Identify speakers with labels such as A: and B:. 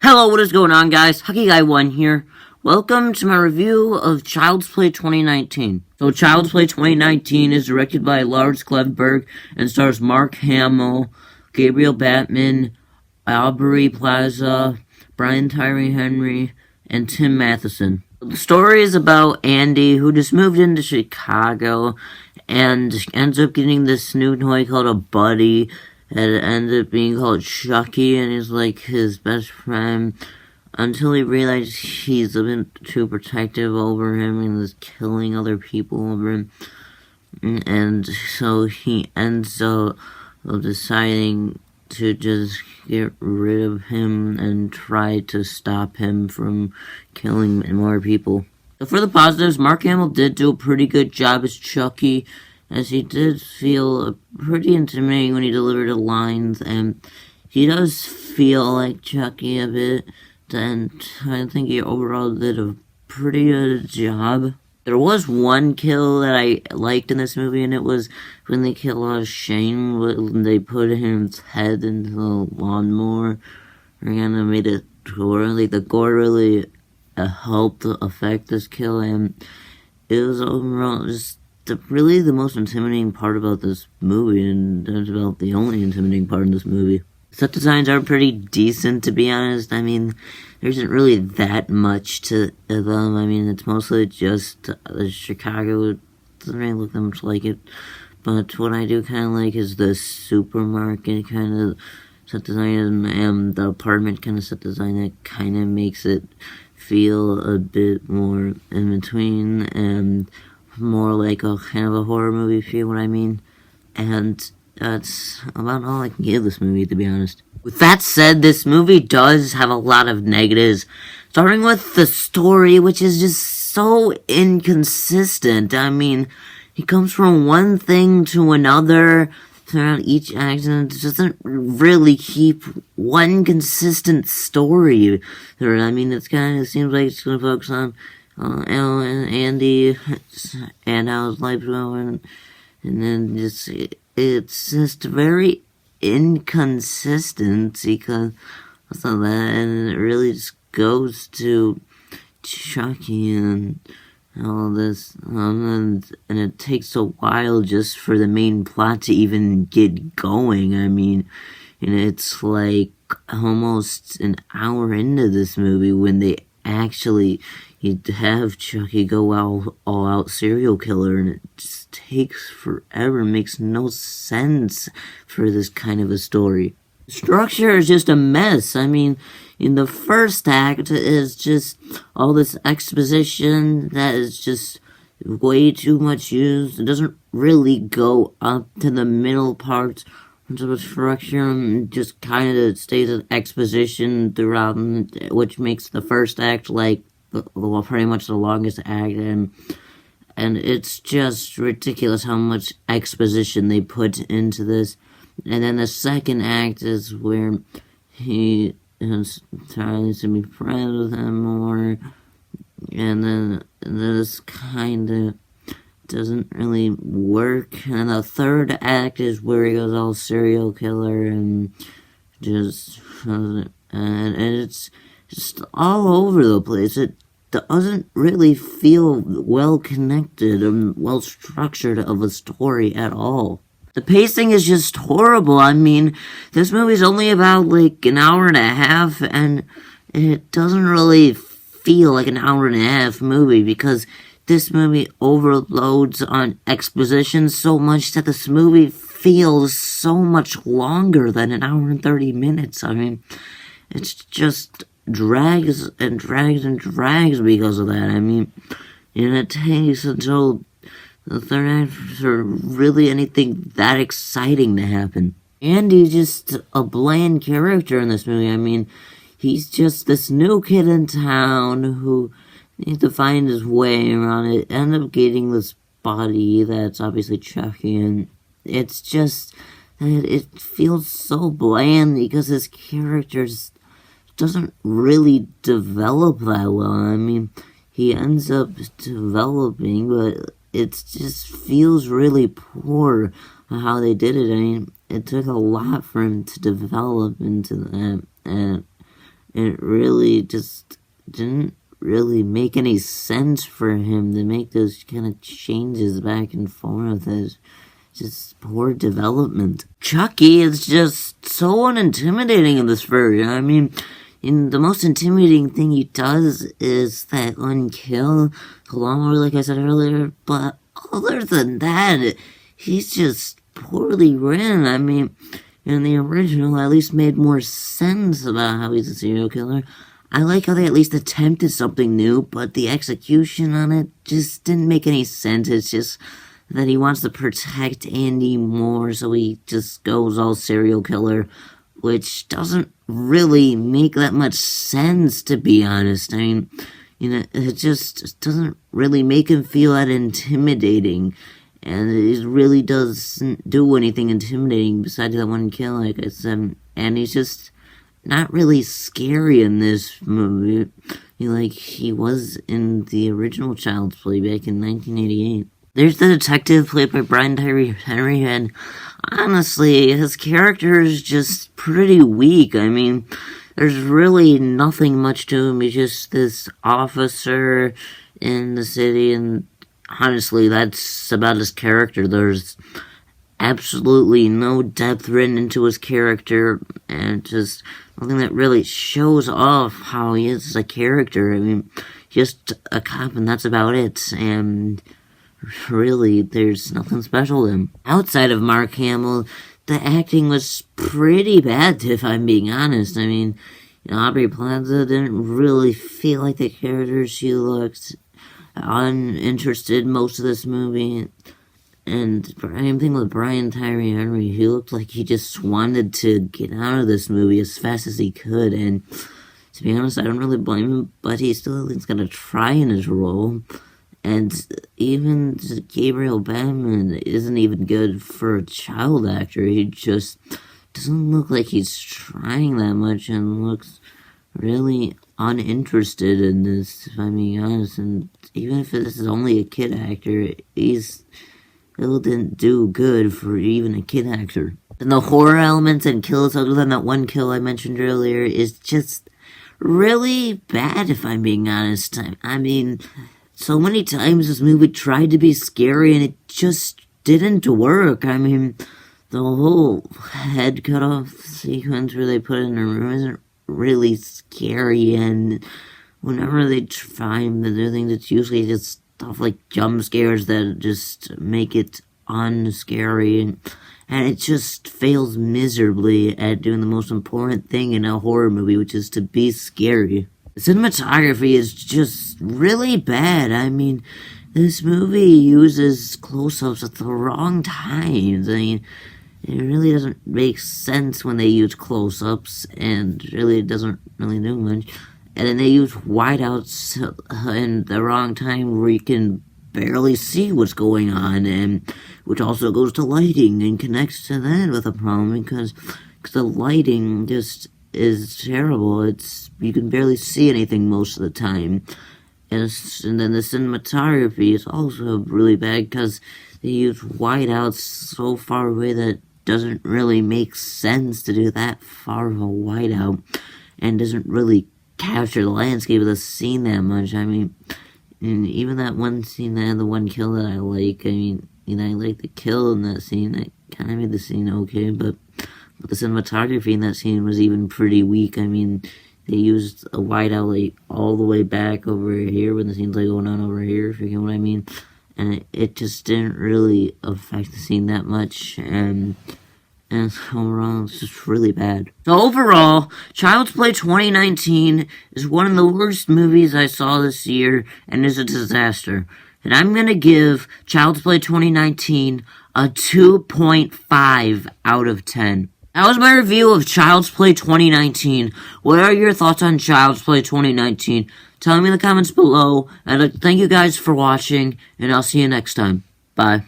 A: Hello, what is going on, guys? Chucky Guy 1 here. Welcome to my review of Child's Play 2019. So, Child's Play 2019 is directed by Lars Klevberg and stars Mark Hamill, Gabriel Batman, Aubrey Plaza, Brian Tyree Henry, and Tim Matheson. The story is about Andy, who just moved into Chicago and ends up getting this new toy called a buddy. It ended up being called Chucky, and he's like his best friend until he realized he's a bit too protective over him and is killing other people over him. And so he ends up deciding to just get rid of him and try to stop him from killing more people. So for the positives, Mark Hamill did do a pretty good job as Chucky, as he did feel pretty intimidating when he delivered the lines, and he does feel like Chucky a bit, and I think he overall did a pretty good job. There was one kill that I liked in this movie, and it was when they killed Shane, when they put his head into the lawnmower, and made it gore. Like, the gore really helped affect this kill, and it was overall just really the most intimidating part about this movie, and that's about the only intimidating part in this movie. Set designs are pretty decent, to be honest. I mean, there isn't really that much to them. I mean, it's mostly just Chicago. It doesn't really look that much like it. But what I do kind of like is the supermarket kind of set design and the apartment kind of set design that kind of makes it feel a bit more in between and more like a kind of a horror movie, if you know what I mean. And that's about all I can give this movie, to be honest. With that said, this movie does have a lot of negatives, starting with the story, which is just so inconsistent. I mean, he comes from one thing to another throughout each act, and it doesn't really keep one consistent story. I mean, it kind of seems like it's going to focus on Al and Andy and how his life's going, and then it's just very inconsistent because of that, and it really just goes to Chucky and all this, and it takes a while just for the main plot to even get going. I mean, and it's like almost an hour into this movie when they actually you'd have Chucky go all out serial killer, and it just takes forever, makes no sense for this kind of a story. The structure is just a mess. I mean, in the first act is just all this exposition that is just way too much used. It doesn't really go up to the middle parts of the structure, and just kind of stays as exposition throughout, which makes the first act like pretty much the longest act, and it's just ridiculous how much exposition they put into this. And then the second act is where he is trying to be friends with him more, and then this kind of doesn't really work. And the third act is where he goes all serial killer and just and it's just all over the place. It doesn't really feel well connected and well structured of a story at all. The pacing is just horrible. I mean, this movie's only about like an hour and a half, and it doesn't really feel like an hour and a half movie because this movie overloads on exposition so much that this movie feels so much longer than an hour and 30 minutes. I mean, it's just drags and drags and drags because of that. I mean, and it takes until the third act for really anything that exciting to happen. Andy's just a bland character in this movie. I mean, he's just this new kid in town who needs to find his way around it, end up getting this body that's obviously Chucky, and it's just, it feels so bland because his character doesn't really develop that well. I mean, he ends up developing, but it just feels really poor how they did it. I mean, it took a lot for him to develop into that, and it really just didn't really make any sense for him to make those kind of changes back and forth. It's just poor development. Chucky is just so unintimidating in this version. I mean, the most intimidating thing he does is that one kill, along with, like I said earlier, but other than that, he's just poorly written. I mean, in the original, at least made more sense about how he's a serial killer. I like how they at least attempted something new, but the execution on it just didn't make any sense. It's just that he wants to protect Andy more, so he just goes all serial killer, which doesn't really make that much sense, to be honest. I mean, it just doesn't really make him feel that intimidating, and it really doesn't do anything intimidating besides that one kill, like I said, and he's just not really scary in this movie, like he was in the original Child's Play back in 1988. There's the detective played by Brian Tyree Henry, and honestly, his character is just pretty weak. I mean, there's really nothing much to him. He's just this officer in the city, and honestly, that's about his character. There's absolutely no depth written into his character, and just nothing that really shows off how he is as a character. I mean, just a cop, and that's about it. And really, there's nothing special to him. Outside of Mark Hamill, the acting was pretty bad, if I'm being honest. I mean, Aubrey Plaza didn't really feel like the character. She looked uninterested most of this movie. And same thing with Brian Tyree Henry. He looked like he just wanted to get out of this movie as fast as he could. And to be honest, I don't really blame him, but he still is going to try in his role. And even Gabriel Batman isn't even good for a child actor. He just doesn't look like he's trying that much and looks really uninterested in this, if I'm being honest. And even if this is only a kid actor, he still didn't do good for even a kid actor. And the horror elements and kills, other than that one kill I mentioned earlier, is just really bad, if I'm being honest. I mean, so many times this movie tried to be scary and it just didn't work. I mean, the whole head cut off sequence where they put it in a room isn't really scary, and whenever they try to do things, it's usually just stuff like jump scares that just make it unscary, and it just fails miserably at doing the most important thing in a horror movie, which is to be scary. The cinematography is just really bad. I mean, this movie uses close-ups at the wrong times. I mean, it really doesn't make sense when they use close-ups, and really it doesn't really do much. And then they use wideouts in the wrong time where you can barely see what's going on, and which also goes to lighting and connects to that with a problem, because the lighting just is terrible. You can barely see anything most of the time. And then the cinematography is also really bad because they use whiteouts so far away that it doesn't really make sense to do that far of a whiteout, and doesn't really capture the landscape of the scene that much. I mean, and even that one scene, the one kill that I like, I mean, I like the kill in that scene. That kind of made the scene okay, but the cinematography in that scene was even pretty weak. I mean, they used a whiteout like all the way back over here when the scene's like going on over here, if you get what I mean. And it just didn't really affect the scene that much, and overall, it's just really bad. So overall, Child's Play 2019 is one of the worst movies I saw this year, and is a disaster. And I'm gonna give Child's Play 2019 a 2.5 out of 10. That was my review of Child's Play 2019. What are your thoughts on Child's Play 2019? Tell me in the comments below, and thank you guys for watching, and I'll see you next time. Bye.